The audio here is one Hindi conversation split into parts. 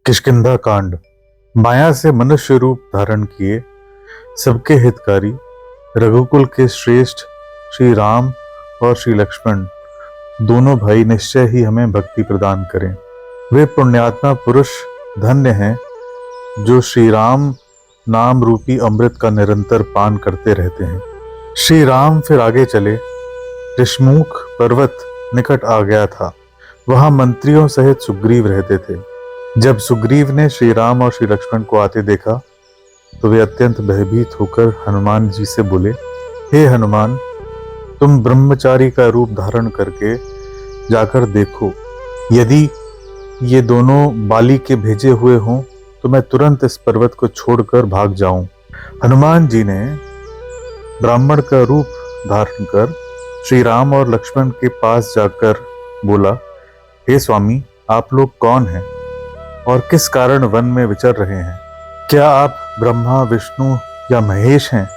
किष्किंधा कांड। माया से मनुष्य रूप धारण किए सबके हितकारी रघुकुल के श्रेष्ठ श्री राम और श्री लक्ष्मण दोनों भाई निश्चय ही हमें भक्ति प्रदान करें। वे पुण्यात्मा पुरुष धन्य हैं जो श्री राम नाम रूपी अमृत का निरंतर पान करते रहते हैं। श्री राम फिर आगे चले। ऋषमुख पर्वत निकट आ गया था। वहां मंत्रियों सहित सुग्रीव रहते थे। जब सुग्रीव ने श्री राम और श्री लक्ष्मण को आते देखा तो वे अत्यंत भयभीत होकर हनुमान जी से बोले, हे हनुमान, तुम ब्रह्मचारी का रूप धारण करके जाकर देखो। यदि ये दोनों बाली के भेजे हुए हों तो मैं तुरंत इस पर्वत को छोड़कर भाग जाऊं। हनुमान जी ने ब्राह्मण का रूप धारण कर श्री राम और लक्ष्मण के पास जाकर बोला, हे स्वामी, आप लोग कौन हैं और किस कारण वन में विचर रहे हैं? क्या आप ब्रह्मा, विष्णु या महेश हैं,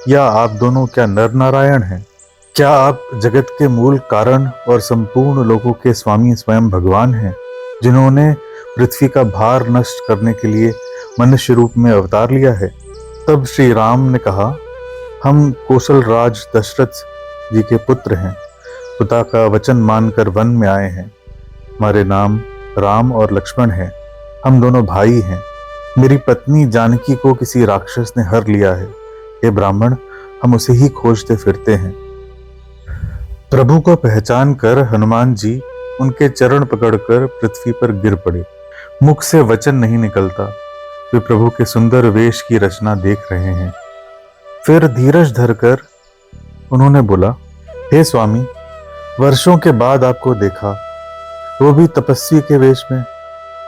या आप दोनों क्या नर नारायण हैं? क्या आप जगत के मूल कारण और संपूर्ण लोगों के स्वामी स्वयं भगवान हैं, जिन्होंने पृथ्वी का भार नष्ट करने के लिए मनुष्य रूप में अवतार लिया है? तब श्री राम ने कहा, हम कौशल राज दशरथ जी के पुत्र हैं। पिता का वचन मानकर वन में आए हैं। हमारे नाम राम और लक्ष्मण हैं। हम दोनों भाई हैं। मेरी पत्नी जानकी को किसी राक्षस ने हर लिया है। हे ब्राह्मण, हम उसे ही खोजते फिरते हैं। प्रभु को पहचान कर हनुमान जी उनके चरण पकड़कर पृथ्वी पर गिर पड़े। मुख से वचन नहीं निकलता। वे प्रभु के सुंदर वेश की रचना देख रहे हैं। फिर धीरज धरकर उन्होंने बोला, हे स्वामी, वर्षों के बाद आपको देखा, वो भी तपस्वी के वेश में,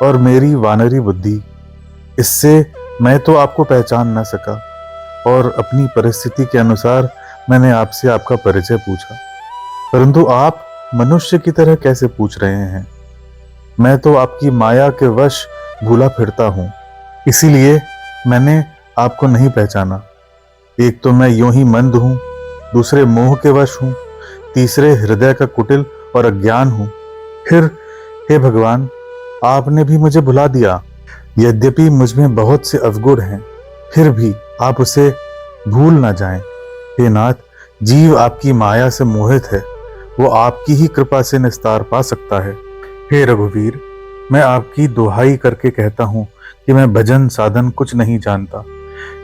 और मेरी वानरी बुद्धि, इससे मैं तो आपको पहचान न सका, और अपनी परिस्थिति के अनुसार मैंने आपसे आपका परिचय पूछा, परंतु आप मनुष्य की तरह कैसे पूछ रहे हैं? मैं तो आपकी माया के वश भूला फिरता हूं, इसीलिए मैंने आपको नहीं पहचाना। एक तो मैं यूं ही मंद हूं, दूसरे मोह के वश हूं, तीसरे हृदय का कुटिल और अज्ञान हूं। फिर हे भगवान, आपने भी मुझे भुला दिया। यद्यपि मुझमें बहुत से अवगुण हैं, फिर भी आप उसे भूल ना जाएं। हे नाथ, जीव आपकी माया से मोहित है, वो आपकी ही कृपा से निस्तार पा सकता है। हे रघुवीर, मैं आपकी दुहाई करके कहता हूँ कि मैं भजन साधन कुछ नहीं जानता।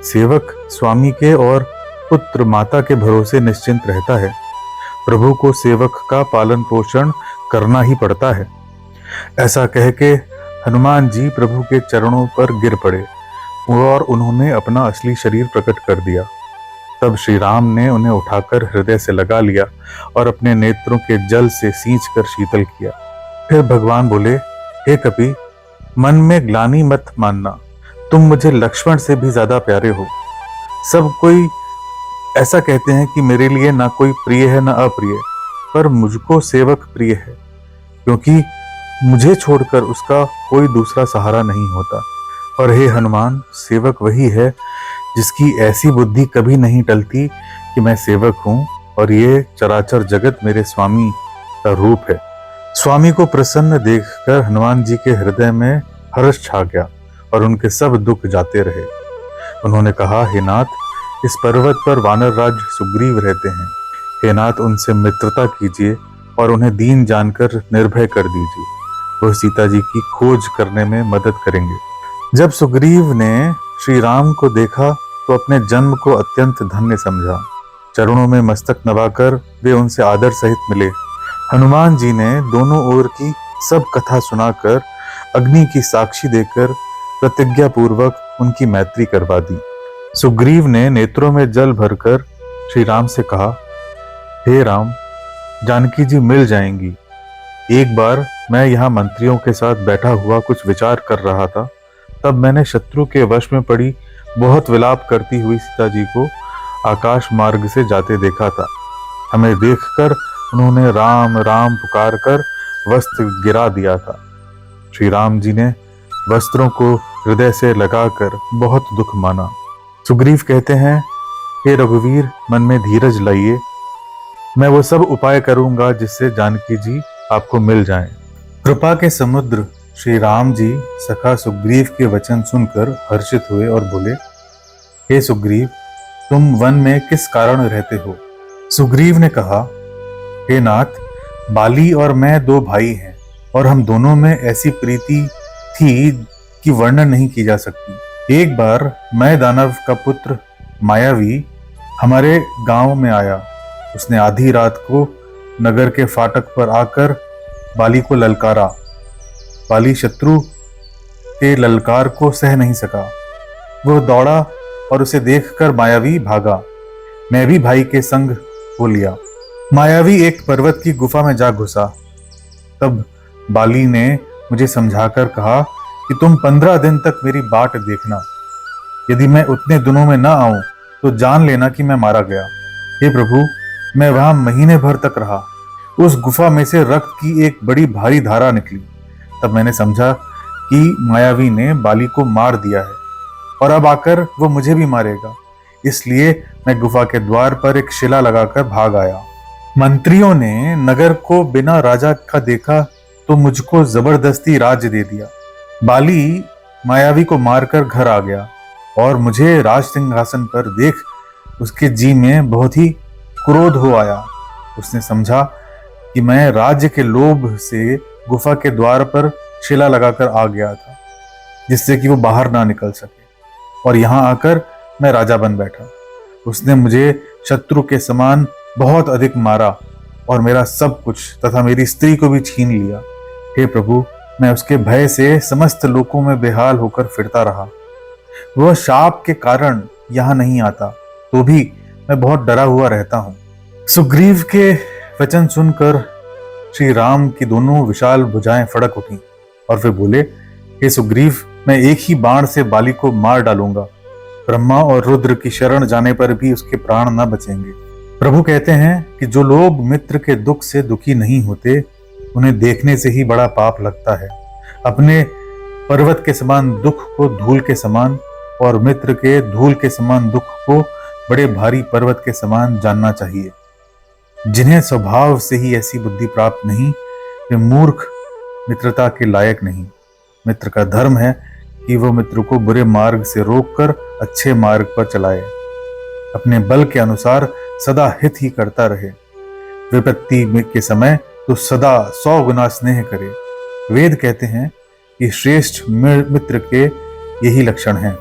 सेवक स्वामी के और पुत्र माता के भरोसे निश्चिंत रहता है। प्रभु को सेवक का पालन पोषण करना ही पड़ता है। ऐसा कह के हनुमान जी प्रभु के चरणों पर गिर पड़े और उन्होंने अपना असली शरीर प्रकट कर दिया। तब श्री राम ने उन्हें उठाकर हृदय से लगा लिया और अपने नेत्रों के जल से सींचकर शीतल किया। फिर भगवान बोले, हे कपि, मन में ग्लानि मत मानना। तुम मुझे लक्ष्मण से भी ज्यादा प्यारे हो। सब कोई ऐसा कहते हैं कि मेरे लिए ना कोई प्रिय है ना अप्रिय, पर मुझको सेवक प्रिय है, क्योंकि मुझे छोड़कर उसका कोई दूसरा सहारा नहीं होता। और हे हनुमान, सेवक वही है जिसकी ऐसी बुद्धि कभी नहीं टलती कि मैं सेवक हूं और ये चराचर जगत मेरे स्वामी का रूप है। स्वामी को प्रसन्न देखकर हनुमान जी के हृदय में हर्ष छा गया और उनके सब दुख जाते रहे। उन्होंने कहा, हे नाथ, इस पर्वत पर वानर राज सुग्रीव रहते हैं। हे नाथ, उनसे मित्रता कीजिए और उन्हें दीन जानकर निर्भय कर दीजिए। वह सीता जी की खोज करने में मदद करेंगे। जब सुग्रीव ने श्री राम को देखा तो अपने जन्म को अत्यंत धन्य समझा। चरणों में मस्तक नवाकर वे उनसे आदर सहित मिले। हनुमान जी ने दोनों ओर की सब कथा सुनाकर अग्नि की साक्षी देकर प्रतिज्ञा पूर्वक उनकी मैत्री करवा दी। सुग्रीव ने नेत्रों में जल भरकर श्री राम से कहा, हे राम, जानकी जी मिल जाएंगी। एक बार मैं यहाँ मंत्रियों के साथ बैठा हुआ कुछ विचार कर रहा था, तब मैंने शत्रु के वश में पड़ी बहुत विलाप करती हुई सीता जी को आकाश मार्ग से जाते देखा था। हमें देखकर उन्होंने राम राम पुकार कर वस्त्र गिरा दिया था। श्री राम जी ने वस्त्रों को हृदय से लगाकर बहुत दुख माना। सुग्रीव कहते हैं, हे रघुवीर, मन में धीरज लाइए। मैं वो सब उपाय करूंगा जिससे जानकी जी आपको मिल जाएं। कृपा के समुद्र श्री राम जी सखा सुग्रीव के वचन सुनकर हर्षित हुए और बोले, हे सुग्रीव, तुम वन में किस कारण रहते हो? सुग्रीव ने कहा, हे नाथ, बाली और मैं दो भाई हैं और हम दोनों में ऐसी प्रीति थी कि वर्णन नहीं की जा सकती। एक बार मैं दानव का पुत्र मायावी हमारे गांव में आया। उसने आधी रात को नगर के फाटक पर आकर बाली को ललकारा। बाली शत्रु के ललकार को सह नहीं सका। वह दौड़ा और उसे देखकर मायावी भागा। मैं भी भाई के संग हो लिया। मायावी एक पर्वत की गुफा में जा घुसा। तब बाली ने मुझे समझाकर कहा कि तुम 15 दिन तक मेरी बाट देखना। यदि मैं उतने दिनों में न आऊं तो जान लेना कि मैं मारा गया। हे प्रभु, मैं वहां महीने भर तक रहा। उस गुफा में से रक्त की एक बड़ी भारी धारा निकली। तब मैंने समझा कि मायावी ने बाली को मार दिया है और अब आकर वो मुझे भी मारेगा। इसलिए मैं गुफा के द्वार पर एक शिला लगाकर भाग आया। मंत्रियों ने नगर को बिना राजा का देखा तो मुझको जबरदस्ती राज्य दे दिया। बाली मायावी को मारकर घर आ गया और मुझे राज सिंहासन पर देख उसके जी में बहुत ही क्रोध हो आया। उसने समझा कि मैं राज्य के लोभ से गुफा के द्वार पर शिला लगाकर आ गया था, जिससे कि वो बाहर ना निकल सके, और यहाँ आकर मैं राजा बन बैठा। उसने मुझे शत्रु के समान बहुत अधिक मारा और मेरा सब कुछ तथा मेरी स्त्री को भी छीन लिया। हे प्रभु, मैं उसके भय से समस्त लोकों में बेहाल होकर फिरता रहा। वह शाप के कारण यहाँ नहीं आता तो भी मैं बहुत डरा हुआ रहता हूँ। सुग्रीव के वचन सुनकर श्री राम की दोनों विशाल भुजाएं फड़क उठी और वे बोले, हे सुग्रीव, मैं एक ही बाण से बाली को मार डालूंगा। ब्रह्मा और रुद्र की शरण जाने पर भी उसके प्राण न बचेंगे। प्रभु कहते हैं कि जो लोग मित्र के दुख से दुखी नहीं होते, उन्हें देखने से ही बड़ा पाप लगता है। अपने पर्वत के समान दुख को धूल के समान और मित्र के धूल के समान दुख को बड़े भारी पर्वत के समान जानना चाहिए। जिन्हें स्वभाव से ही ऐसी बुद्धि प्राप्त नहीं, वे मूर्ख मित्रता के लायक नहीं। मित्र का धर्म है कि वह मित्र को बुरे मार्ग से रोककर अच्छे मार्ग पर चलाए, अपने बल के अनुसार सदा हित ही करता रहे। विपत्ति के समय तो सदा 100 गुना स्नेह करे। वेद कहते हैं कि श्रेष्ठ मित्र के यही लक्षण हैं,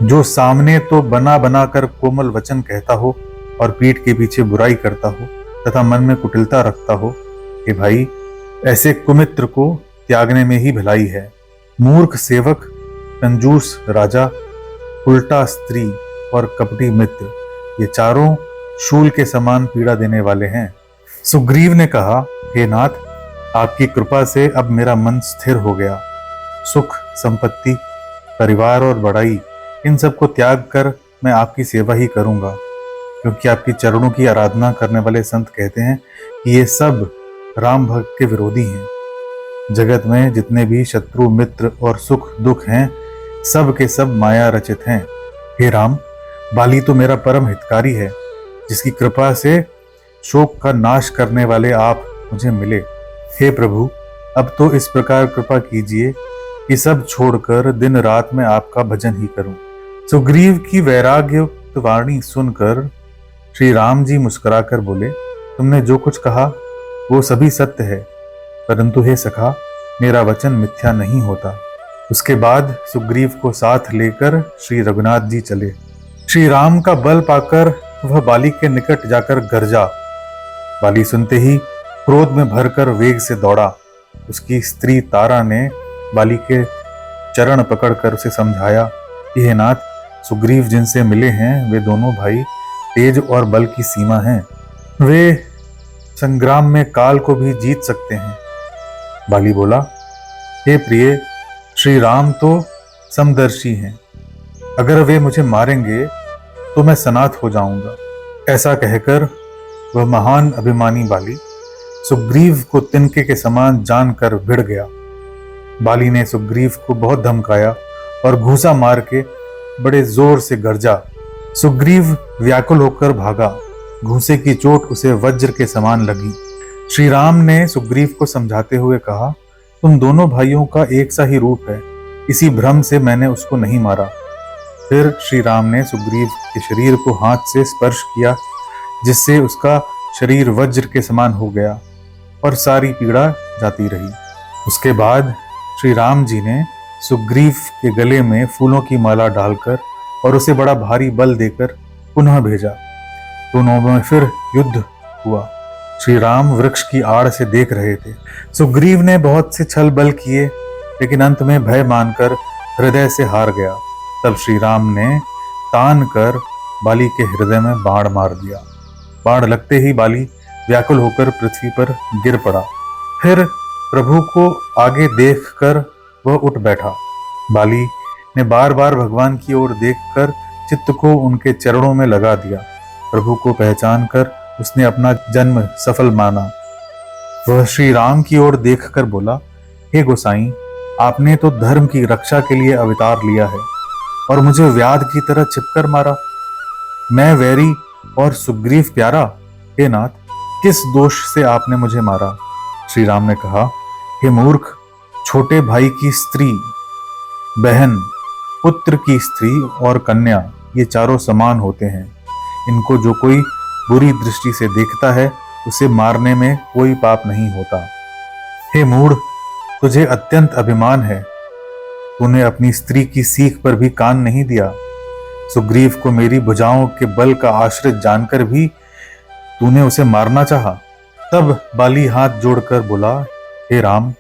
जो सामने तो बना बना कर कोमल वचन कहता हो और पीठ के पीछे बुराई करता हो तथा मन में कुटिलता रखता हो। कि भाई, ऐसे कुमित्र को त्यागने में ही भलाई है। मूर्ख सेवक, कंजूस राजा, उल्टा स्त्री और कपटी मित्र, ये चारों शूल के समान पीड़ा देने वाले हैं। सुग्रीव ने कहा, हे नाथ, आपकी कृपा से अब मेरा मन स्थिर हो गया। सुख, संपत्ति, परिवार और बड़ाई, इन सब को त्याग कर मैं आपकी सेवा ही करूंगा, क्योंकि आपकी चरणों की आराधना करने वाले संत कहते हैं कि ये सब राम भक्त के विरोधी हैं। जगत में जितने भी शत्रु, मित्र और सुख दुख हैं, सब के सब माया रचित हैं। हे राम, बाली तो मेरा परम हितकारी है, जिसकी कृपा से शोक का नाश करने वाले आप मुझे मिले। हे प्रभु, अब तो इस प्रकार कृपा कीजिए कि सब छोड़कर दिन रात मैं आपका भजन ही करूं। सुग्रीव की वैराग्ययुक्त वाणी सुनकर श्री राम जी मुस्कुराकर बोले, तुमने जो कुछ कहा वो सभी सत्य है, परंतु हे सखा, मेरा वचन मिथ्या नहीं होता। उसके बाद सुग्रीव को साथ लेकर श्री रघुनाथ जी चले। श्री राम का बल पाकर वह बाली के निकट जाकर गरजा। बाली सुनते ही क्रोध में भरकर वेग से दौड़ा। उसकी स्त्री तारा ने बाली के चरण पकड़कर उसे समझाया कि हे नाथ, सुग्रीव जिनसे मिले हैं वे दोनों भाई तेज और बल की सीमा हैं। वे संग्राम में काल को भी जीत सकते हैं। बाली बोला, हे प्रिय, श्री राम तो समदर्शी हैं। अगर वे मुझे मारेंगे तो मैं सनाथ हो जाऊंगा। ऐसा कहकर वह महान अभिमानी बाली सुग्रीव को तिनके के समान जानकर भिड़ गया। बाली ने सुग्रीव को बहुत धमकाया और घूसा मार के बड़े जोर से गरजा। सुग्रीव व्याकुल होकर भागा। घूसे की चोट उसे वज्र के समान लगी। श्री राम ने सुग्रीव को समझाते हुए कहा, तुम दोनों भाइयों का एक सा ही रूप है, इसी भ्रम से मैंने उसको नहीं मारा। फिर श्री राम ने सुग्रीव के शरीर को हाथ से स्पर्श किया, जिससे उसका शरीर वज्र के समान हो गया और सारी पीड़ा जाती रही। उसके बाद श्री राम जी ने सुग्रीव के गले में फूलों की माला डालकर और उसे बड़ा भारी बल देकर पुनः भेजा। दोनों में फिर युद्ध हुआ। श्री राम वृक्ष की आड़ से देख रहे थे। सुग्रीव ने बहुत से छल बल किए, लेकिन अंत में भय मानकर हृदय से हार गया। तब श्री राम ने तान कर बाली के हृदय में बाण मार दिया। बाण लगते ही बाली व्याकुल होकर पृथ्वी पर गिर पड़ा। फिर प्रभु को आगे देखकर वह उठ बैठा। बाली ने बार बार भगवान की ओर देखकर चित्त को उनके चरणों में लगा दिया। प्रभु को पहचान कर उसने अपना जन्म सफल माना। वह श्री राम की ओर देखकर बोला, हे गोसाई, आपने तो धर्म की रक्षा के लिए अवतार लिया है और मुझे व्याध की तरह छिपकर मारा। मैं वैरी और सुग्रीव प्यारा। हे नाथ, किस दोष से आपने मुझे मारा? श्री राम ने कहा, हे मूर्ख, छोटे भाई की स्त्री, बहन, पुत्र की स्त्री और कन्या, ये चारों समान होते हैं। इनको जो कोई बुरी दृष्टि से देखता है, उसे मारने में कोई पाप नहीं होता। हे मूढ़, तुझे अत्यंत अभिमान है। तूने अपनी स्त्री की सीख पर भी कान नहीं दिया। सुग्रीव को मेरी भुजाओं के बल का आश्रित जानकर भी तूने उसे मारना चाहा। तब बाली हाथ जोड़कर बोला, हे राम,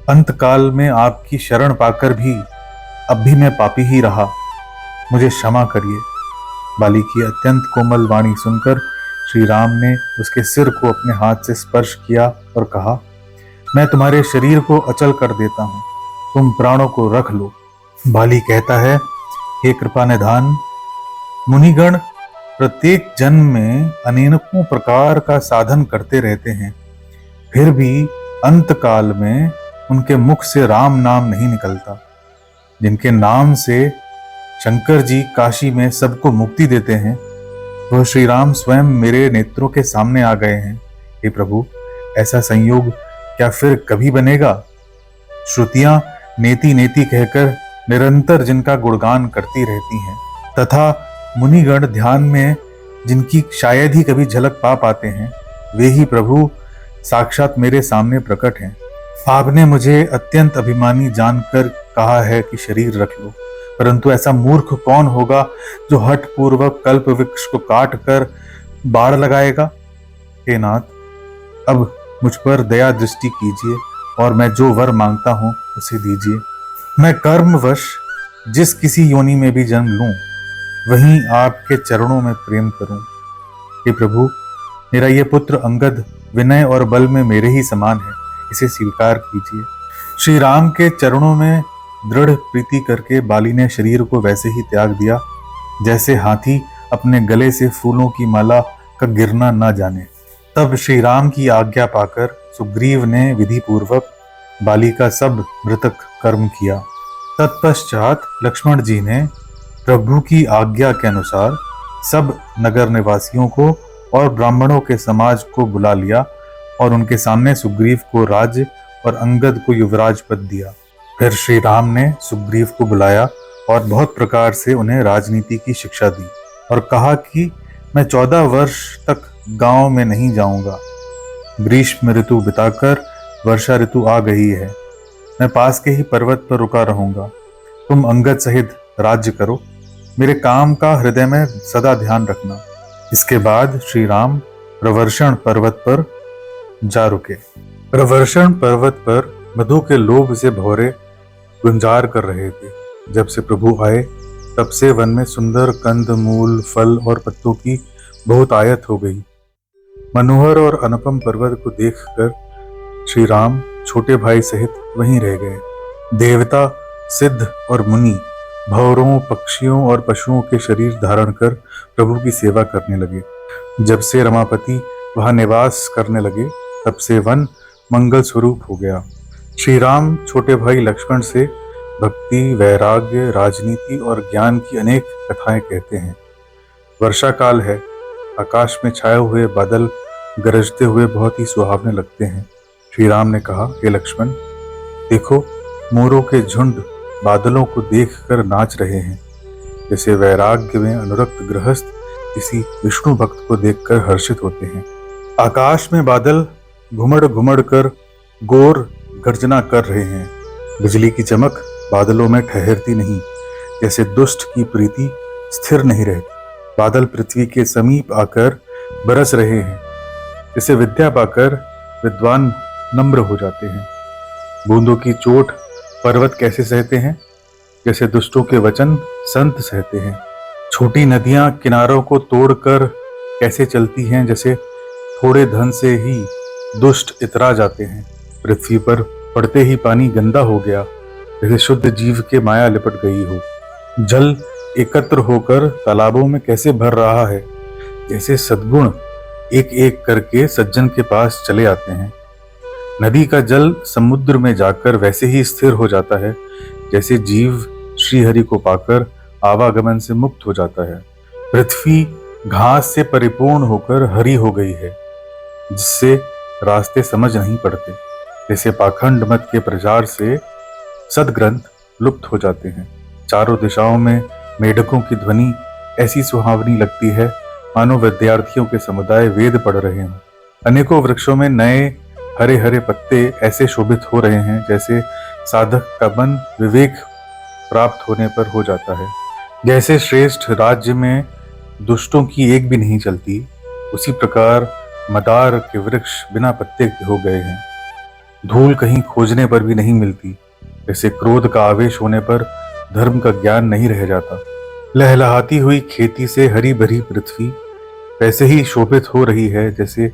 अंतकाल में आपकी शरण पाकर भी अब भी मैं पापी ही रहा, मुझे क्षमा करिए। बाली की अत्यंत कोमल वाणी सुनकर श्री राम ने उसके सिर को अपने हाथ से स्पर्श किया और कहा, मैं तुम्हारे शरीर को अचल कर देता हूं, तुम प्राणों को रख लो। बाली कहता है, हे कृपा निधान, मुनिगण प्रत्येक जन्म में अनेकों प्रकार का साधन करते रहते हैं, फिर भी अंत काल में उनके मुख से राम नाम नहीं निकलता। जिनके नाम से शंकर जी काशी में सबको मुक्ति देते हैं, वह श्री राम स्वयं मेरे नेत्रों के सामने आ गए हैं। हे प्रभु, ऐसा संयोग क्या फिर कभी बनेगा? श्रुतियां नेति नेति कहकर निरंतर जिनका गुणगान करती रहती हैं, तथा मुनिगण ध्यान में जिनकी शायद ही कभी झलक पा पाते हैं, वे ही प्रभु साक्षात मेरे सामने प्रकट हैं। आपने मुझे अत्यंत अभिमानी जानकर कहा है कि शरीर रख लो, परंतु ऐसा मूर्ख कौन होगा जो हठ पूर्वक कल्प वृक्ष को काट कर बाढ़ लगाएगा? हे नाथ, अब मुझ पर दया दृष्टि कीजिए और मैं जो वर मांगता हूं उसे दीजिए। मैं कर्मवश जिस किसी योनि में भी जन्म लूं, वहीं आपके चरणों में प्रेम करूं। हे प्रभु, मेरा ये पुत्र अंगद विनय और बल में मेरे ही समान है, इसे स्वीकार कीजिए। श्री राम के चरणों में दृढ़ प्रीति करके बाली ने शरीर को वैसे ही त्याग दिया जैसे हाथी अपने गले से फूलों की माला का गिरना न जाने। तब श्री राम की आज्ञा पाकर सुग्रीव ने विधि पूर्वक बाली का सब मृतक कर्म किया। तत्पश्चात लक्ष्मण जी ने प्रभु की आज्ञा के अनुसार सब नगर निवासियों को और ब्राह्मणों के समाज को बुला लिया और उनके सामने सुग्रीव को राज्य और अंगद को युवराज पद दिया। फिर श्री राम ने सुग्रीव को बुलाया और बहुत प्रकार से उन्हें राजनीति की शिक्षा दी और कहा कि मैं 14 वर्ष तक गांव में नहीं जाऊंगा। ग्रीष्म ऋतु बिताकर वर्षा ऋतु आ गई है, मैं पास के ही पर्वत पर रुका रहूंगा। तुम अंगद सहित राज्य करो, मेरे काम का हृदय में सदा ध्यान रखना। इसके बाद श्री राम प्रवर्षण पर्वत पर जा रुके। प्रवर्षण पर्वत पर मधु के लोभ से भौरे गुंजार कर रहे थे। जब से प्रभु आए, तब से वन में सुंदर कंद मूल फल और पत्तों की बहुत आयत हो गई। मनोहर और अनुपम पर्वत को देखकर श्री राम छोटे भाई सहित वहीं रह गए। देवता, सिद्ध और मुनि भौरों, पक्षियों और पशुओं के शरीर धारण कर प्रभु की सेवा करने लगे। जब से रमापति वहां निवास करने लगे, तब से वन मंगल स्वरूप हो गया। श्री राम छोटे भाई लक्ष्मण से भक्ति, वैराग्य, राजनीति और ज्ञान की अनेक कथाएं कहते हैं। वर्षा काल है, आकाश में छाए हुए बादल गरजते हुए बहुत ही सुहावने लगते हैं। श्री राम ने कहा, हे लक्ष्मण, देखो, मोरों के झुंड बादलों को देखकर नाच रहे हैं, जैसे वैराग्य में अनुरक्त गृहस्थ किसी विष्णु भक्त को देखकर हर्षित होते हैं। आकाश में बादल घुमड़ घुमड़ कर गोर गर्जना कर रहे हैं। बिजली की चमक बादलों में ठहरती नहीं, जैसे दुष्ट की प्रीति स्थिर नहीं रहती। बादल पृथ्वी के समीप आकर बरस रहे हैं, जैसे विद्या पाकर विद्वान नम्र हो जाते हैं। बूंदों की चोट पर्वत कैसे सहते हैं, जैसे दुष्टों के वचन संत सहते हैं। छोटी नदियां किनारों को तोड़कर कैसे चलती हैं, जैसे थोड़े धन से ही दुष्ट इतरा जाते हैं। पृथ्वी पर पड़ते ही पानी गंदा हो गया, जैसे शुद्ध जीव के माया लिपट गई हो। जल एकत्र होकर तालाबों में कैसे भर रहा है, जैसे सद्गुण एक एक करके सज्जन के पास चले आते हैं। नदी का जल समुद्र में जाकर वैसे ही स्थिर हो जाता है, जैसे जीव श्रीहरि को पाकर आवागमन से मुक्त हो जाता है। पृथ्वी घास से परिपूर्ण होकर हरी हो गई है, जिससे रास्ते समझ नहीं पड़ते। जैसे पाखंड मत के प्रचार से सदग्रंथ लुप्त हो जाते हैं। चारों दिशाओं में मेढकों की ध्वनि ऐसी सुहावनी लगती है, मानो विद्यार्थियों के समुदाय वेद पढ़ रहे हों। अनेकों वृक्षों में नए हरे हरे पत्ते ऐसे शोभित हो रहे हैं, जैसे साधक का मन विवेक प्राप्त होने पर हो जाता है। जैसे श्रेष्ठ राज्य में दुष्टों की एक भी नहीं चलती, उसी प्रकार मदार के वृक्ष बिना पत्ते के हो गए हैं। धूल कहीं खोजने पर भी नहीं मिलती, जैसे क्रोध का आवेश होने पर धर्म का ज्ञान नहीं रह जाता। लहलहाती हुई खेती से हरी भरी पृथ्वी वैसे ही शोभित हो रही है, जैसे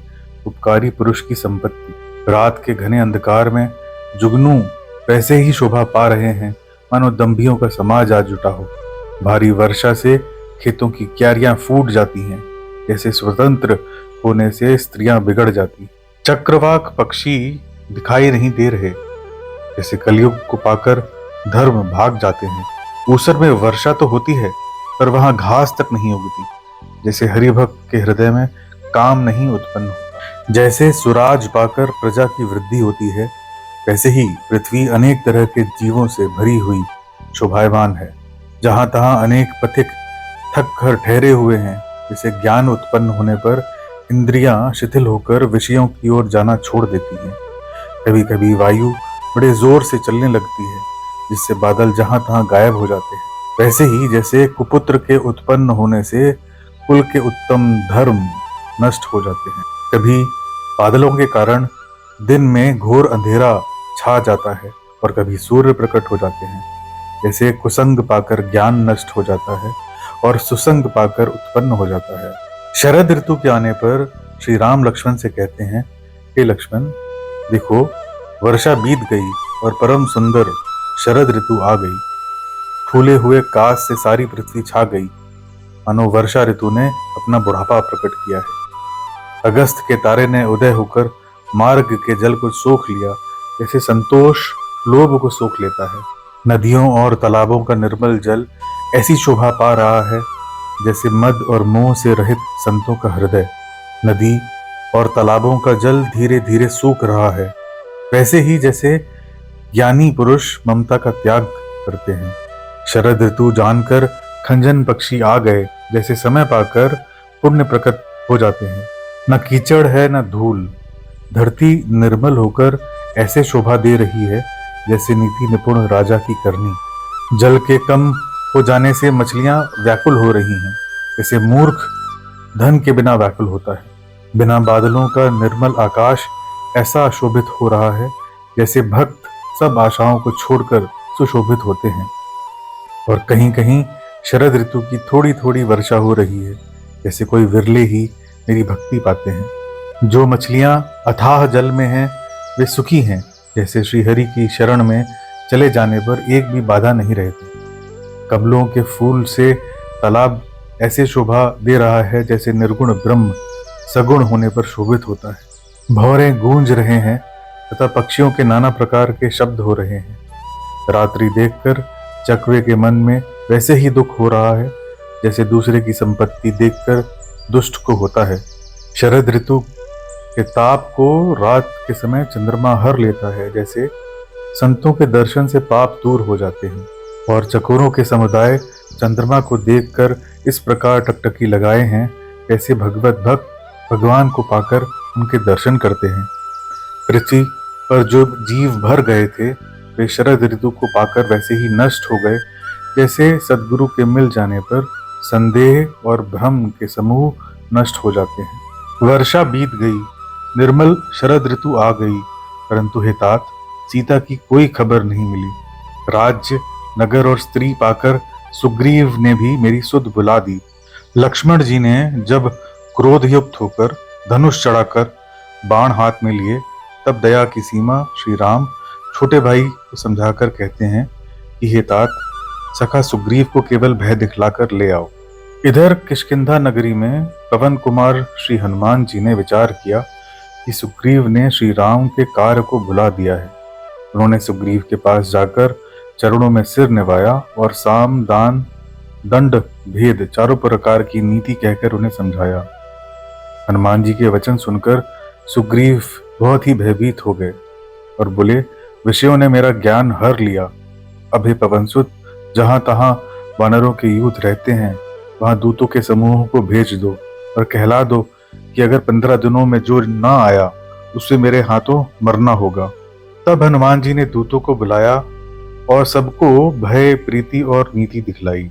उपकारी पुरुष की संपत्ति। रात के घने अंधकार में जुगनू वैसे ही शोभा पा रहे हैं, मानो दंभियों का समाज आज जुटा हो। भारी वर्षा से खेतों की क्यारियां फूट जाती हैं, जैसे स्वतंत्र होने से स्त्रियां बिगड़ जाती। चक्रवाक पक्षी दिखाई नहीं दे रहे, जैसे कलयुग को पाकर धर्म भाग जाते हैं। ऊसर में वर्षा तो होती है, पर वहां घास तक नहीं उगती, जैसे हरिभक्त के हृदय में काम नहीं उत्पन्न होता। जैसे सुराज पाकर प्रजा की वृद्धि होती है, वैसे ही पृथ्वी अनेक तरह के जीवों से भरी हुई शोभायमान है। जहां तहां अनेक पथिक थक कर ठहरे हुए हैं, जैसे ज्ञान उत्पन्न होने पर इंद्रियां शिथिल होकर विषयों की ओर जाना छोड़ देती हैं। कभी कभी वायु बड़े जोर से चलने लगती है, जिससे बादल जहां तहां गायब हो जाते हैं। वैसे ही जैसे कुपुत्र के उत्पन्न होने से कुल के उत्तम धर्म नष्ट हो जाते हैं। कभी बादलों के कारण दिन में घोर अंधेरा छा जाता है, और कभी सूर्य प्रकट हो जाते हैं। जैसे कुसंग पाकर ज्ञान नष्ट हो जाता है और सुसंग पाकर उत्पन्न हो जाता है। शरद ऋतु के आने पर श्री राम लक्ष्मण से कहते हैं, हे लक्ष्मण, देखो वर्षा बीत गई और परम सुंदर शरद ऋतु आ गई। फूले हुए काश से सारी पृथ्वी छा गई, मानो वर्षा ऋतु ने अपना बुढ़ापा प्रकट किया है। अगस्त के तारे ने उदय होकर मार्ग के जल को सोख लिया, जैसे संतोष लोभ को सोख लेता है। नदियों और तालाबों का निर्मल जल ऐसी शोभा पा रहा है, जैसे मद और मोह से रहित संतों का हृदय। नदी और तालाबों का जल धीरे धीरे सूख रहा है, वैसे ही जैसे ज्ञानी पुरुष ममता का त्याग करते हैं। शरद ऋतु जानकर खंजन पक्षी आ गए, जैसे समय पाकर पुण्य प्रकट हो जाते हैं। न कीचड़ है न धूल, धरती निर्मल होकर ऐसे शोभा दे रही है, जैसे नीति निपुण राजा की करनी। जल के कम हो जाने से मछलियां व्याकुल हो रही हैं, जैसे मूर्ख धन के बिना व्याकुल होता है। बिना बादलों का निर्मल आकाश ऐसा शोभित हो रहा है, जैसे भक्त सब आशाओं को छोड़कर सुशोभित होते हैं। और कहीं कहीं शरद ऋतु की थोड़ी थोड़ी वर्षा हो रही है, जैसे कोई विरले ही मेरी भक्ति पाते हैं। जो मछलियां अथाह जल में हैं, वे सुखी हैं, जैसे श्रीहरि की शरण में चले जाने पर एक भी बाधा नहीं रहती। कमलों के फूल से तालाब ऐसे शोभा दे रहा है, जैसे निर्गुण ब्रह्म सगुण होने पर शोभित होता है। भौरे गूंज रहे हैं तथा पक्षियों के नाना प्रकार के शब्द हो रहे हैं। रात्रि देखकर चकवे के मन में वैसे ही दुख हो रहा है, जैसे दूसरे की संपत्ति देखकर दुष्ट को होता है। शरद ऋतु के ताप को रात के समय चंद्रमा हर लेता है, जैसे संतों के दर्शन से पाप दूर हो जाते हैं और चकोरों के समुदाय चंद्रमा को देखकर इस प्रकार टकटकी लगाए हैं ऐसे भगवत भक्त भगवान को पाकर उनके दर्शन करते हैं। पृथ्वी पर जो जीव भर गए थे वे शरद ऋतु को पाकर वैसे ही नष्ट हो गए जैसे सदगुरु के मिल जाने पर संदेह और भ्रम के समूह नष्ट हो जाते हैं। वर्षा बीत गई, निर्मल शरद ऋतु आ गई, परंतु हे तात, सीता की कोई खबर नहीं मिली। राज्य, नगर और स्त्री पाकर सुग्रीव ने भी मेरी सुध बुला दी। लक्ष्मण जी ने जब क्रोध युक्त होकर धनुष चढ़ाकर बाण हाथ में लिए तब दया की सीमा श्री राम छोटे भाई को समझाकर कहते हैं कि हे तात, सखा सुग्रीव को केवल भय दिखलाकर ले आओ। इधर किष्किंधा नगरी में पवन कुमार श्री हनुमान जी ने विचार किया कि सुग्रीव ने श्री राम के कार्य को भुला दिया है। उन्होंने सुग्रीव के पास जाकर चरणों में सिर निभाया और साम दान दंड भेद चारों प्रकार की नीति कहकर उन्हें समझाया। हनुमान जी के वचन सुनकर सुग्रीव बहुत ही भयभीत हो गए और बोले, विषयों ने मेरा ज्ञान हर लिया। अब हे पवनसुत, जहां तहां वानरों के यूथ रहते हैं वहां दूतों के समूहों को भेज दो और कहला दो कि अगर 15 दिनों में जो ना आया उससे मेरे हाथों मरना होगा। तब हनुमान जी ने दूतों को बुलाया और सबको भय, प्रीति और नीति दिखलाई।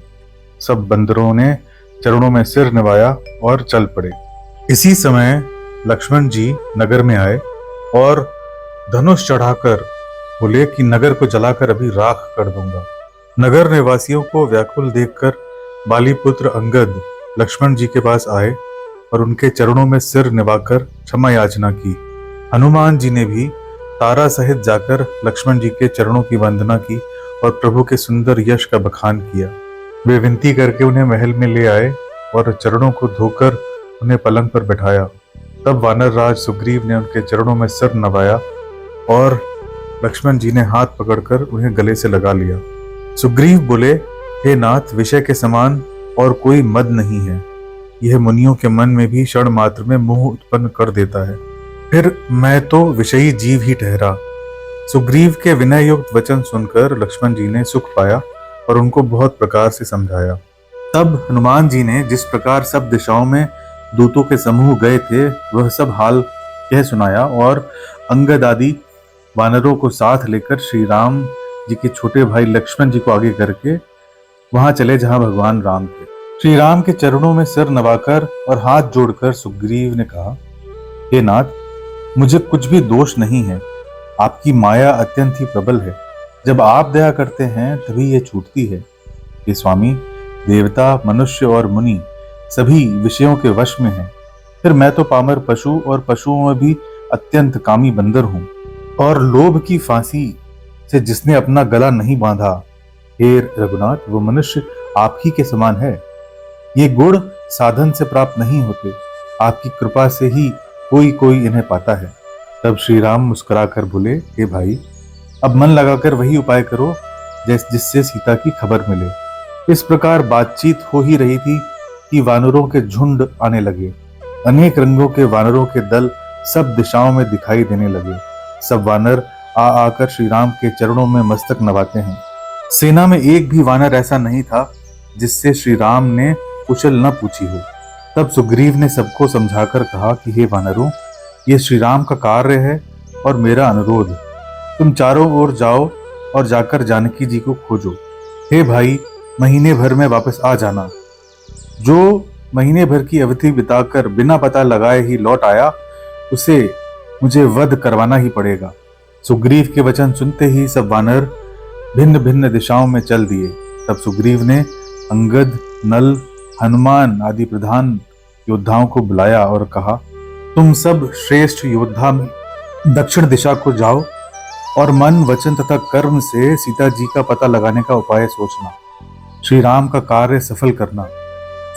सब बंदरों ने चरणों में सिर निभाया और चल पड़े। इसी समय लक्ष्मण जी नगर में आए और धनुष चढ़ाकर बोले कि नगर को जलाकर अभी राख कर दूंगा। नगर निवासियों को व्याकुल देखकर बालीपुत्र अंगद लक्ष्मण जी के पास आए और उनके चरणों में सिर निभाकर क्षमा याचना की। हनुमान जी ने भी तारा सहित जाकर लक्ष्मण जी के चरणों की वंदना की और प्रभु के सुंदर यश का बखान किया। वे विनती करके उन्हें महल में ले आए और चरणों को धोकर उन्हें पलंग पर बैठाया। तब वानर राज सुग्रीव ने उनके चरणों में सिर नवाया और लक्ष्मण जी ने हाथ पकड़कर उन्हें गले से लगा लिया। सुग्रीव बोले, हे नाथ, विषय के समान और कोई मद नहीं है। यह मुनियों के मन में भी क्षण मात्र में मोह उत्पन्न कर देता है। फिर मैं तो विषयी जीव ही ठहरा। सुग्रीव के विनय युक्त वचन सुनकर लक्ष्मण जी ने सुख पाया और उनको बहुत प्रकार से समझाया। तब हनुमान जी ने जिस प्रकार सब दिशाओं में दूतों के समूह गए थे वह सब हाल कह सुनाया और अंगद आदि वानरों को साथ लेकर श्री राम जी के छोटे भाई लक्ष्मण जी को आगे करके वहां चले जहां भगवान राम थे। श्री राम के चरणों में सिर नवाकर और हाथ जोड़कर सुग्रीव ने कहा, हे नाथ, मुझे कुछ भी दोष नहीं है। आपकी माया अत्यंत ही प्रबल है। जब आप दया करते हैं तभी ये छूटती है। हे स्वामी, देवता, मनुष्य और मुनि सभी विषयों के वश में हैं। फिर मैं तो पामर पशु और पशुओं में भी अत्यंत कामी बंदर हूं। और लोभ की फांसी से जिसने अपना गला नहीं बांधा, हे रघुनाथ, वो मनुष्य आप ही के समान है। ये गुण साधन से प्राप्त नहीं होते, आपकी कृपा से ही कोई कोई इन्हें पाता है। तब श्री राम मुस्कुराकर बोले, हे भाई, अब मन लगाकर वही उपाय करो जिससे सीता की खबर मिले। इस प्रकार बातचीत हो ही रही थी कि वानरों के झुंड आने लगे। अनेक रंगों के वानरों के दल सब दिशाओं में दिखाई देने लगे। सब वानर आ आकर श्री राम के चरणों में मस्तक नवाते हैं। सेना में एक भी वानर ऐसा नहीं था जिससे श्री राम ने कुशल न पूछी हो। तब सुग्रीव ने सबको समझाकर कहा कि हे वानरों, ये श्री राम का कार्य है और मेरा अनुरोध, तुम चारों ओर जाओ और जाकर जानकी जी को खोजो। हे भाई, महीने भर में वापस आ जाना। जो महीने भर की अवधि बिताकर बिना पता लगाए ही लौट आया उसे मुझे वध करवाना ही पड़ेगा। सुग्रीव के वचन सुनते ही सब वानर भिन्न भिन्न दिशाओं में चल दिए। तब सुग्रीव ने अंगद, नल, हनुमान आदि प्रधान योद्धाओं को बुलाया और कहा, तुम सब श्रेष्ठ योद्धा में दक्षिण दिशा को जाओ और मन, वचन तथा कर्म से सीता जी का पता लगाने का उपाय सोचना। श्री राम का कार्य सफल करना।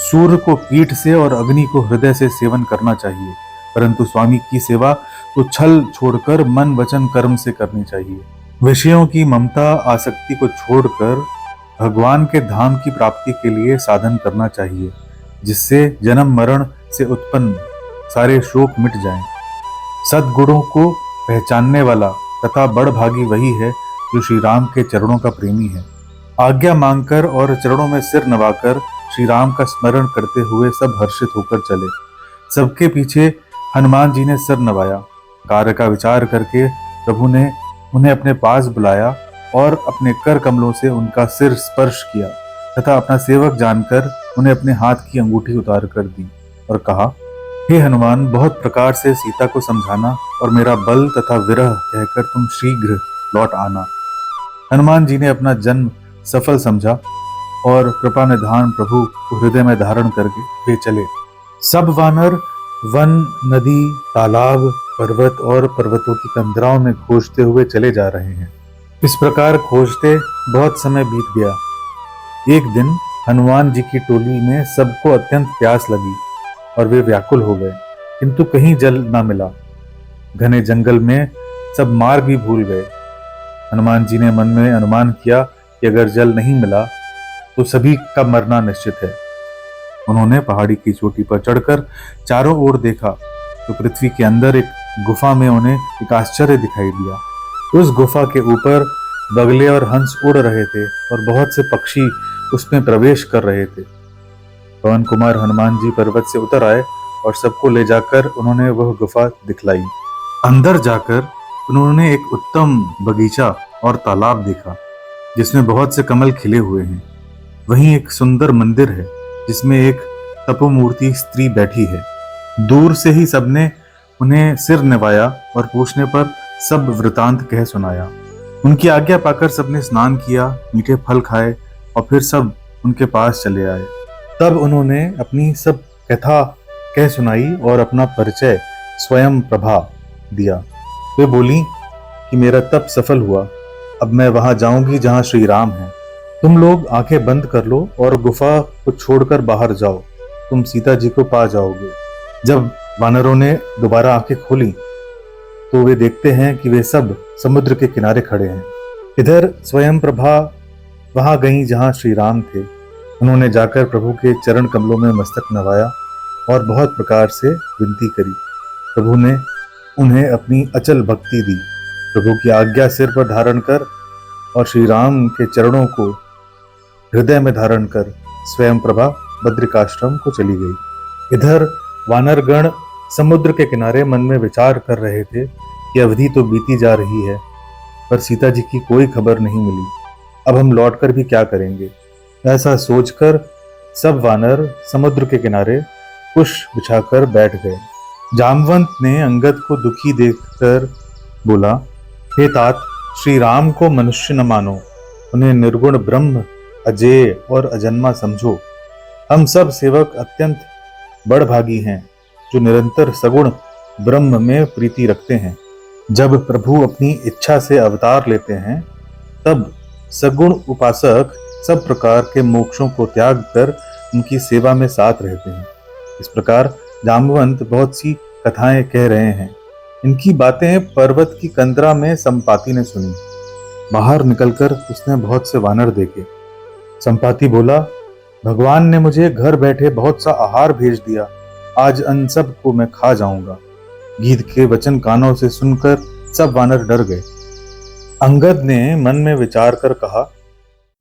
सूर्य को पीठ से और अग्नि को हृदय से सेवन करना चाहिए, परंतु स्वामी की सेवा तो छल छोड़कर मन, वचन, कर्म से करनी चाहिए। विषयों की ममता, आसक्ति को छोड़कर भगवान के धाम की प्राप्ति के लिए साधन करना चाहिए, जिससे जन्म मरण से उत्पन्न सारे शोक मिट जाएं। सद्गुणों को पहचानने वाला तथा बड़भागी वही है जो श्री राम के चरणों का प्रेमी है। आज्ञा मांगकर और चरणों में सिर नवाकर श्री राम का स्मरण करते हुए सब हर्षित होकर चले। सबके पीछे हनुमान जी ने सिर नवाया। कार्य का विचार करके प्रभु ने उन्हें अपने पास बुलाया और अपने कर कमलों से उनका सिर स्पर्श किया तथा अपना सेवक जानकर उन्हें अपने हाथ की अंगूठी उतार कर दी और कहा, हे हनुमान, बहुत प्रकार से सीता को समझाना और मेरा बल तथा विरह कहकर तुम शीघ्र लौट आना। हनुमान जी ने अपना जन्म सफल समझा और कृपा निधान प्रभु को हृदय में धारण करके वे चले। सब वानर वन, नदी, तालाब, पर्वत और पर्वतों की कंदराओं में खोजते हुए चले जा रहे हैं। इस प्रकार खोजते बहुत समय बीत गया। एक दिन हनुमान जी की टोली में सबको अत्यंत प्यास लगी और वे व्याकुल हो गए, किंतु कहीं जल न मिला। घने जंगल में सब मार्ग भी भूल गए। हनुमान जी ने मन में अनुमान किया कि अगर जल नहीं मिला तो सभी का मरना निश्चित है। उन्होंने पहाड़ी की चोटी पर चढ़कर चारों ओर देखा तो पृथ्वी के अंदर एक गुफा में उन्हें एक आश्चर्य दिखाई दिया। उस गुफा के ऊपर बगले और हंस उड़ रहे थे और बहुत से पक्षी उसमें प्रवेश कर रहे थे। पवन कुमार हनुमान जी पर्वत से उतर आए और सबको ले जाकर उन्होंने वह गुफा दिखलाई। अंदर जाकर उन्होंने एक उत्तम बगीचा और तालाब देखा जिसमें बहुत से कमल खिले हुए हैं। वहीं एक सुंदर मंदिर है जिसमें एक तपोमूर्ति स्त्री बैठी है। दूर से ही सबने उन्हें सिर निवाया और पूछने पर सब वृतांत कह सुनाया। उनकी आज्ञा पाकर सबने स्नान किया, मीठे फल खाए और फिर सब उनके पास चले आए। तब उन्होंने अपनी सब कथा कह सुनाई और अपना परिचय स्वयं प्रभा दिया। वे बोली कि मेरा तप सफल हुआ, अब मैं वहां जाऊंगी जहां श्री राम हैं। तुम लोग आंखें बंद कर लो और गुफा को छोड़कर बाहर जाओ, तुम सीता जी को पा जाओगे। जब वानरों ने दोबारा आंखें खोली तो वे देखते हैं कि वे सब समुद्र के किनारे खड़े हैं। इधर स्वयं प्रभा वहां गई जहां श्री राम थे। उन्होंने जाकर प्रभु के चरण कमलों में मस्तक नवाया और बहुत प्रकार से विनती करी। प्रभु ने उन्हें अपनी अचल भक्ति दी। प्रभु की आज्ञा सिर पर धारण कर और श्री राम के चरणों को हृदय में धारण कर स्वयं प्रभा बद्रिकाश्रम को चली गई। इधर वानरगण समुद्र के किनारे मन में विचार कर रहे थे कि अवधि तो बीती जा रही है पर सीता जी की कोई खबर नहीं मिली, अब हम लौटकर भी क्या करेंगे। ऐसा सोचकर सब वानर समुद्र के किनारे कुश बिछाकर बैठ गए। जामवंत ने अंगद को दुखी देखकर बोला, हे तात, श्री राम को मनुष्य न मानो, उन्हें निर्गुण ब्रह्म, अजेय और अजन्मा समझो। हम सब सेवक अत्यंत बड़भागी हैं जो निरंतर सगुण ब्रह्म में प्रीति रखते हैं। जब प्रभु अपनी इच्छा से अवतार लेते हैं तब सगुण उपासक सब प्रकार के मोक्षों को त्याग कर उनकी सेवा में साथ रहते हैं। इस प्रकार जामवंत बहुत सी कथाएं कह रहे हैं। इनकी बातें पर्वत की कंदरा में संपाति ने सुनी। बाहर निकलकर उसने बहुत से वानर देखे। संपाति बोला, भगवान ने मुझे घर बैठे बहुत सा आहार भेज दिया, आज अन सब को मैं खा जाऊंगा। गीत के वचन कानों से सुनकर सब वानर डर गए। अंगद ने मन में विचार कर कहा,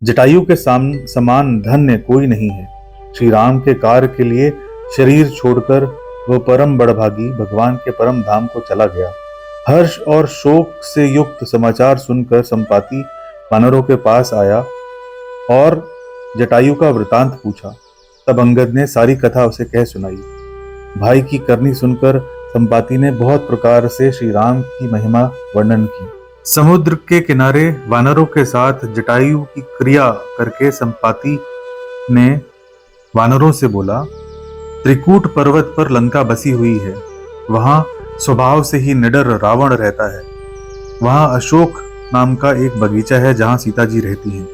जटायु के समान धन्य कोई नहीं है। श्री राम के कार्य के लिए शरीर छोड़कर वह परम बड़भागी भगवान के परम धाम को चला गया। हर्ष और शोक से युक्त समाचार सुनकर संपाति वानरों के पास आया और जटायु का वृतांत पूछा। तब अंगद ने सारी कथा उसे कह सुनाई। भाई की करनी सुनकर संपाति ने बहुत प्रकार से श्री राम की महिमा वर्णन की। समुद्र के किनारे वानरों के साथ जटायु की क्रिया करके संपाति ने वानरों से बोला, त्रिकूट पर्वत पर लंका बसी हुई है, वहां स्वभाव से ही निडर रावण रहता है। वहां अशोक नाम का एक बगीचा है जहां सीता जी रहती हैं।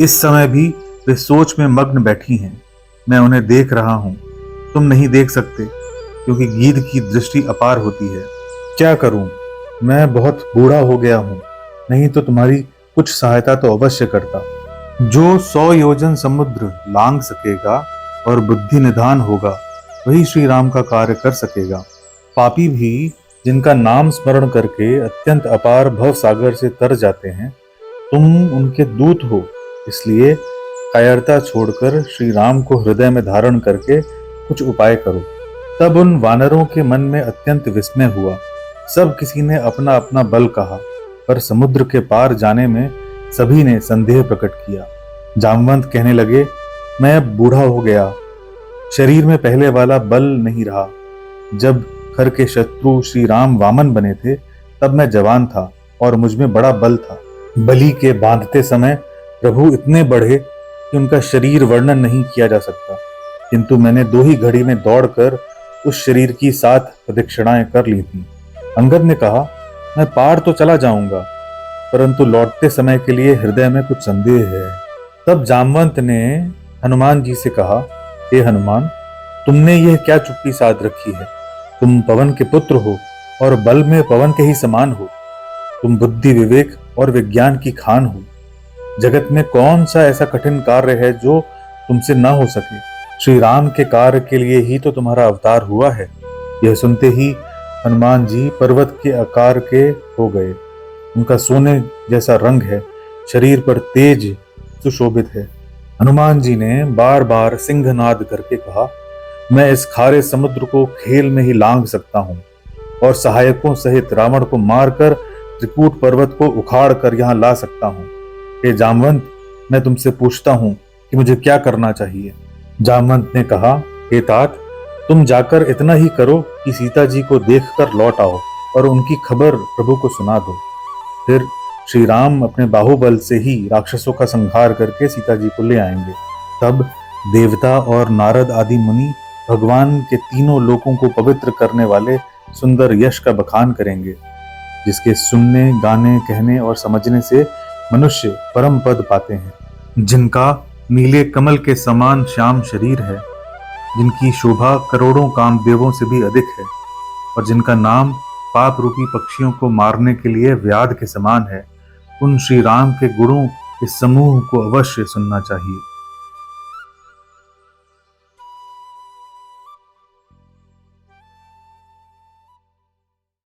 इस समय भी वे सोच में मग्न बैठी हैं। मैं उन्हें देख रहा हूं, तुम नहीं देख सकते क्योंकि गीध की दृष्टि अपार होती है। क्या करूं, मैं बहुत बूढ़ा हो गया हूं, नहीं तो तुम्हारी कुछ सहायता तो अवश्य करता। जो 100 योजन समुद्र लांघ सकेगा और बुद्धि निधान होगा वही श्री राम का कार्य कर सकेगा। पापी भी जिनका नाम स्मरण करके अत्यंत अपार भव सागर से तर जाते हैं, तुम उनके दूत हो, इसलिए कायरता छोड़कर श्री राम को हृदय में धारण करके कुछ उपाय करो। तब उन वानरों के मन में अत्यंत विस्मय हुआ। सब किसी ने अपना अपना बल कहा, पर समुद्र के पार जाने में सभी ने संदेह प्रकट किया। जामवंत कहने लगे, मैं अब बूढ़ा हो गया, शरीर में पहले वाला बल नहीं रहा। जब खर के शत्रु श्री राम वामन बने थे, तब मैं जवान था और मुझ में बड़ा बल था। बलि के बांधते समय प्रभु इतने बढ़े कि उनका शरीर वर्णन नहीं किया जा सकता, किंतु मैंने 2 ही घड़ी में दौड़कर उस शरीर की 7 प्रदक्षिणाएं कर ली थी। अंगद ने कहा, मैं पार तो चला जाऊंगा, परंतु लौटते समय के लिए हृदय में कुछ संदेह है। तब जामवंत ने हनुमान जी से कहा, हे हनुमान, तुमने यह क्या चुप्पी साध रखी है? तुम पवन के पुत्र हो और बल में पवन के ही समान हो। तुम बुद्धि, विवेक और विज्ञान की खान हो। जगत में कौन सा ऐसा कठिन कार्य है जो तुमसे न हो सके? श्री राम के कार्य के लिए ही तो तुम्हारा अवतार हुआ है। यह सुनते ही हनुमान जी पर्वत के आकार के हो गए। उनका सोने जैसा रंग है, शरीर पर तेज सुशोभित है। हनुमान जी ने बार बार सिंहनाद करके कहा, मैं इस खारे समुद्र को खेल में ही लांघ सकता हूँ और सहायकों सहित रावण को मारकर त्रिकूट पर्वत को उखाड़ कर यहाँ ला सकता हूँ। हे जामवंत, मैं तुमसे पूछता हूँ कि मुझे क्या करना चाहिए? जामवंत ने कहा, हे तात, तुम जाकर इतना ही करो कि सीता जी को देखकर लौट आओ और उनकी खबर प्रभु को सुना दो। फिर श्री राम अपने बाहुबल से ही राक्षसों का संहार करके सीता जी को ले आएंगे। तब देवता और नारद आदि मुनि भगवान के तीनों लोकों को पवित्र करने वाले सुंदर यश का बखान करेंगे, जिसके सुनने, गाने, कहने और समझने से मनुष्य परम पद पाते हैं। जिनका नीले कमल के समान श्याम शरीर है, जिनकी शोभा करोड़ों कामदेवों से भी अधिक है और जिनका नाम पाप रूपी पक्षियों को मारने के लिए व्याध के समान है, उन श्री राम के गुणों इस समूह को अवश्य सुनना चाहिए।